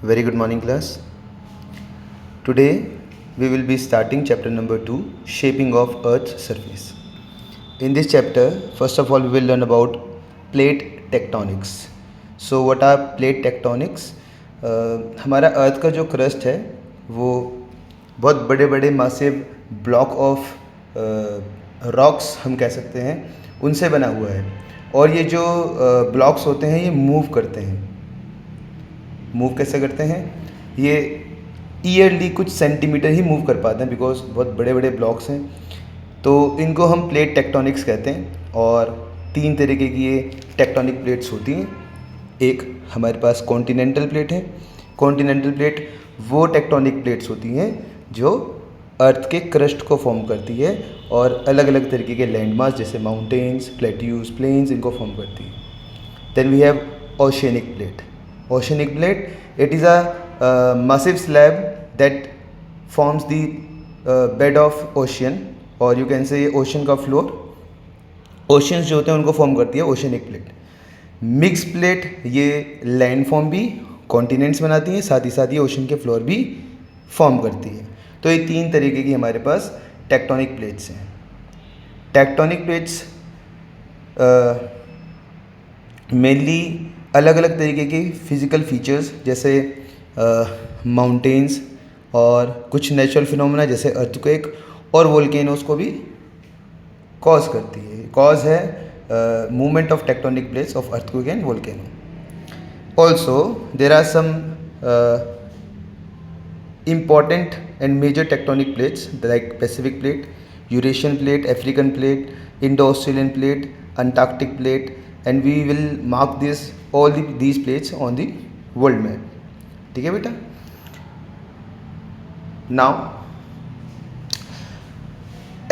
Very good morning, class. Today we will be starting chapter number 2, Shaping of Earth's Surface. In this chapter, first of all, we will learn about plate tectonics. So, what are plate tectonics? हमारा अर्थ का जो crust है वो बहुत बड़े बड़े massive block of rocks हम कह सकते हैं उनसे बना हुआ है, और ये जो ब्लॉक्स होते हैं ये मूव करते हैं। मूव कैसे करते हैं? ये ईयरली कुछ सेंटीमीटर ही मूव कर पाते हैं बिकॉज बहुत बड़े बड़े ब्लॉक्स हैं। तो इनको हम प्लेट टेक्टोनिक्स कहते हैं, और 3 तरीके की ये टेक्टोनिक प्लेट्स होती हैं। एक हमारे पास कॉन्टिनेंटल प्लेट है। कॉन्टिनेंटल प्लेट वो टेक्टोनिक प्लेट्स होती हैं जो अर्थ के क्रस्ट को फॉर्म करती है और अलग अलग तरीके के लैंड मास जैसे माउंटेन्स, प्लेट्यूज, प्लेन्स इनको फॉर्म करती है। Then we have oceanic plate. Oceanic plate, it is a massive slab that forms the bed of ocean, और you can say ocean का floor. Oceans जो होते हैं उनको फॉर्म करती है ओशियनिक प्लेट. मिक्स प्लेट ये लैंड फॉर्म भी कॉन्टिनेंट्स बनाती हैं, साथ ही साथ ये ओशन के फ्लोर भी फॉर्म करती है। तो ये 3 तरीके की हमारे पास टेक्टोनिक प्लेट्स हैं। टेक्टोनिक प्लेट्स मेनली अलग अलग तरीके के फिज़िकल फीचर्स जैसे माउंटेन्स और कुछ नेचुरल फिनोमेना जैसे अर्थक्वेक और वोल्केनोस को भी कॉज करती है। कॉज है movement of tectonic plates of earthquake and volcano. Also there are some important and major tectonic plates like Pacific plate, Eurasian plate, African plate, Indo-Australian plate, Antarctic plate, and we will mark these plates on the world map. ठीक है बेटा? Now,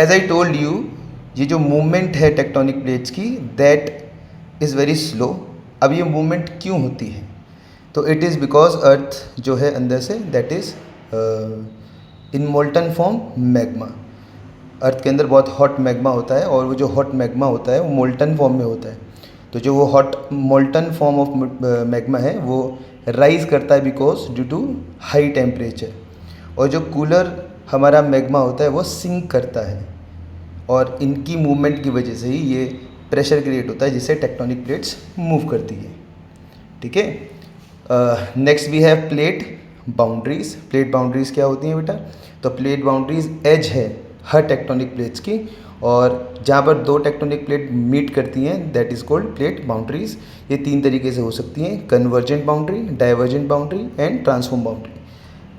as I told you, ये जो movement है tectonic plates की that is very slow. अब ये movement क्यों होती है? तो इट इज़ बिकॉज अर्थ जो है अंदर से that is in molten form magma. Earth के अंदर बहुत हॉट मैग्मा होता है, और वो जो हॉट मैग्मा होता है वो मोल्टन फॉर्म में होता है। तो जो वो hot molten form of magma है वो राइज करता है because due to high temperature, और जो कूलर हमारा मैग्मा होता है वो सिंक करता है, और इनकी मूवमेंट की वजह से ही ये प्रेशर क्रिएट होता है जिससे टेक्टोनिक प्लेट्स मूव करती है। ठीक है। Next we have plate boundaries. Plate boundaries क्या होती हैं बेटा? तो प्लेट बाउंड्रीज एज है हर टेक्टोनिक प्लेट्स की, और जहाँ पर 2 टेक्टोनिक प्लेट मीट करती हैं that is called plate boundaries. ये 3 तरीके से हो सकती हैं: convergent boundary, divergent boundary and transform boundary.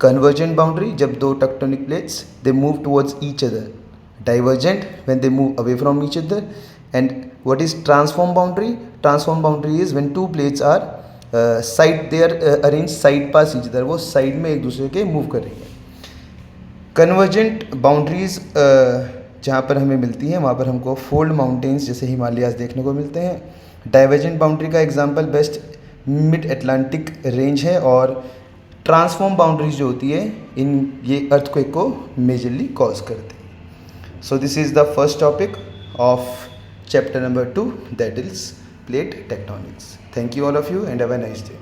Convergent boundary जब 2 tectonic plates they move towards each other. Divergent when they move away from each other. And what is transform boundary? Transform boundary is when 2 plates are side they are arrange side pass each other. वो side में एक दूसरे के move कर रही है. Convergent boundaries जहाँ पर हमें मिलती हैं वहाँ पर हमको फोल्ड माउंटेन्स जैसे हिमालयाज देखने को मिलते हैं. डाइवर्जेंट बाउंड्री का example best mid Atlantic range है, और ट्रांसफॉर्म बाउंड्रीज जो होती है इन ये अर्थक्वेक को मेजरली कॉज करते हैं. So this is the first topic of chapter number 2, that is plate tectonics. Thank you all of you and have a nice day.